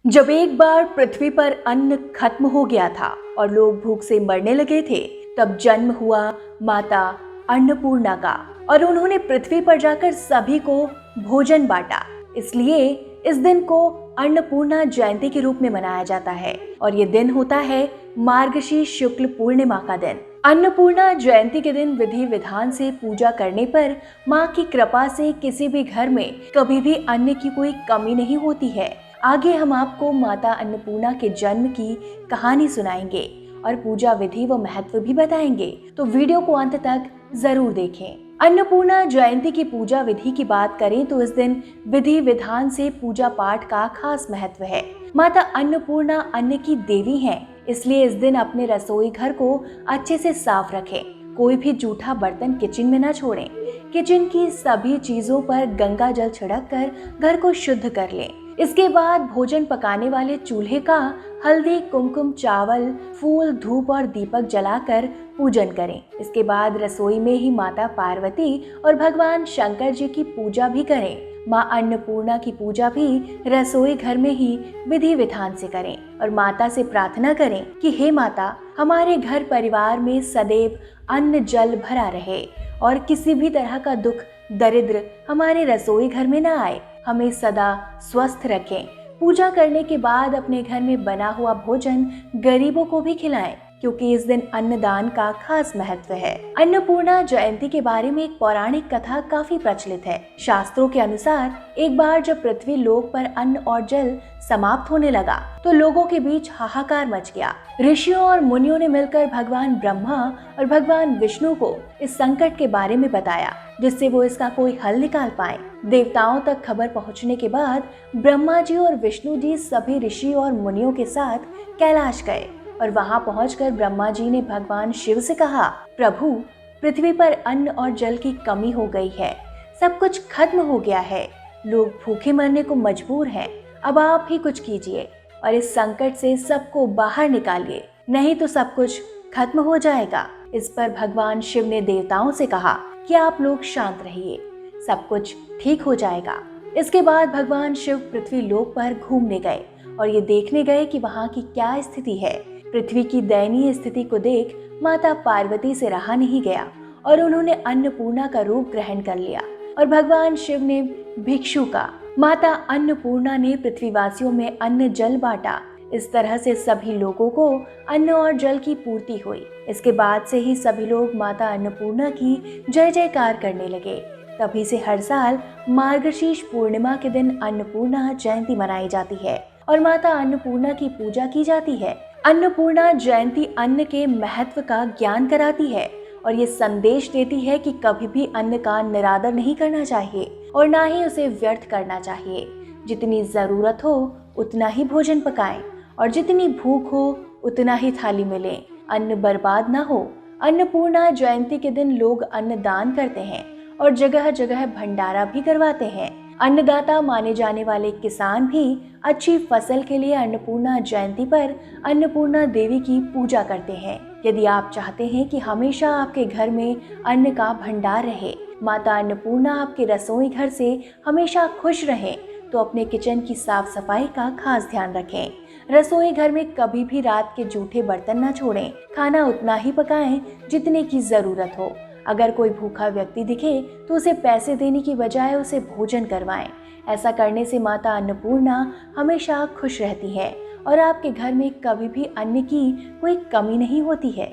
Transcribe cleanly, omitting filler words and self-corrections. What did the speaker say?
जब एक बार पृथ्वी पर अन्न खत्म हो गया था और लोग भूख से मरने लगे थे, तब जन्म हुआ माता अन्नपूर्णा का और उन्होंने पृथ्वी पर जाकर सभी को भोजन बांटा। इसलिए इस दिन को अन्नपूर्णा जयंती के रूप में मनाया जाता है और ये दिन होता है मार्गशीर्ष शुक्ल पूर्णिमा का दिन। अन्नपूर्णा जयंती के दिन विधि विधान से पूजा करने पर माँ की कृपा से किसी भी घर में कभी भी अन्न की कोई कमी नहीं होती है। आगे हम आपको माता अन्नपूर्णा के जन्म की कहानी सुनाएंगे और पूजा विधि व महत्व भी बताएंगे, तो वीडियो को अंत तक जरूर देखें। अन्नपूर्णा जयंती की पूजा विधि की बात करें तो इस दिन विधि विधान से पूजा पाठ का खास महत्व है। माता अन्नपूर्णा अन्न की देवी हैं, इसलिए इस दिन अपने रसोई घर को अच्छे से साफ रखें। कोई भी जूठा बर्तन किचन में न छोड़ें। किचन की सभी चीजों पर गंगा जल छिड़क कर घर को शुद्ध कर लें। इसके बाद भोजन पकाने वाले चूल्हे का हल्दी, कुमकुम, चावल, फूल, धूप और दीपक जलाकर पूजन करें। इसके बाद रसोई में ही माता पार्वती और भगवान शंकर जी की पूजा भी करें। माँ अन्नपूर्णा की पूजा भी रसोई घर में ही विधि विधान से करें और माता से प्रार्थना करें कि हे माता, हमारे घर परिवार में सदैव अन्न जल भरा रहे और किसी भी तरह का दुख दरिद्र हमारे रसोई घर में न आए। हमें सदा स्वस्थ रखें। पूजा करने के बाद अपने घर में बना हुआ भोजन गरीबों को भी खिलाएं, क्योंकि इस दिन अन्नदान का खास महत्व है। अन्नपूर्णा जयंती के बारे में एक पौराणिक कथा काफी प्रचलित है। शास्त्रों के अनुसार एक बार जब पृथ्वी लोक पर अन्न और जल समाप्त होने लगा तो लोगों के बीच हाहाकार मच गया। ऋषियों और मुनियों ने मिलकर भगवान ब्रह्मा और भगवान विष्णु को इस संकट के बारे में बताया, जिससे वो इसका कोई हल निकाल पाए। देवताओं तक खबर पहुंचने के बाद ब्रह्मा जी और विष्णु जी सभी ऋषि और मुनियों के साथ कैलाश गए और वहां पहुंचकर ब्रह्मा जी ने भगवान शिव से कहा, प्रभु, पृथ्वी पर अन्न और जल की कमी हो गई है, सब कुछ खत्म हो गया है, लोग भूखे मरने को मजबूर हैं, अब आप ही कुछ कीजिए और इस संकट से सबको बाहर निकालिए, नहीं तो सब कुछ खत्म हो जाएगा। इस पर भगवान शिव ने देवताओं से कहा कि आप लोग शांत रहिए, सब कुछ ठीक हो जाएगा। इसके बाद भगवान शिव पृथ्वी लोक पर घूमने गए और ये देखने गए कि वहाँ की क्या स्थिति है। पृथ्वी की दयनीय स्थिति को देख माता पार्वती से रहा नहीं गया और उन्होंने अन्नपूर्णा का रूप ग्रहण कर लिया और भगवान शिव ने भिक्षु का। माता अन्नपूर्णा ने पृथ्वीवासियों में अन्न जल बांटा। इस तरह से सभी लोगों को अन्न और जल की पूर्ति हुई। इसके बाद से ही सभी लोग माता अन्नपूर्णा की जय जयकार करने लगे। तभी से हर साल मार्गशीर्ष पूर्णिमा के दिन अन्नपूर्णा जयंती मनाई जाती है और माता अन्नपूर्णा की पूजा की जाती है। अन्नपूर्णा जयंती अन्न के महत्व का ज्ञान कराती है और ये संदेश देती है कि कभी भी अन्न का निरादर नहीं करना चाहिए और ना ही उसे व्यर्थ करना चाहिए। जितनी जरूरत हो उतना ही भोजन पकाएं और जितनी भूख हो उतना ही थाली में लें। अन्न बर्बाद ना हो। अन्नपूर्णा जयंती के दिन लोग अन्न दान करते हैं और जगह जगह भंडारा भी करवाते हैं। अन्नदाता माने जाने वाले किसान भी अच्छी फसल के लिए अन्नपूर्णा जयंती पर अन्नपूर्णा देवी की पूजा करते हैं। यदि आप चाहते हैं कि हमेशा आपके घर में अन्न का भंडार रहे, माता अन्नपूर्णा आपके रसोई घर से हमेशा खुश रहें, तो अपने किचन की साफ सफाई का खास ध्यान रखें। रसोई घर में कभी भी रात के जूठे बर्तन न छोड़ें। खाना उतना ही पकाएं जितने की जरूरत हो। अगर कोई भूखा व्यक्ति दिखे तो उसे पैसे देने की बजाय उसे भोजन करवाएं। ऐसा करने से माता अन्नपूर्णा हमेशा खुश रहती है और आपके घर में कभी भी अन्न की कोई कमी नहीं होती है।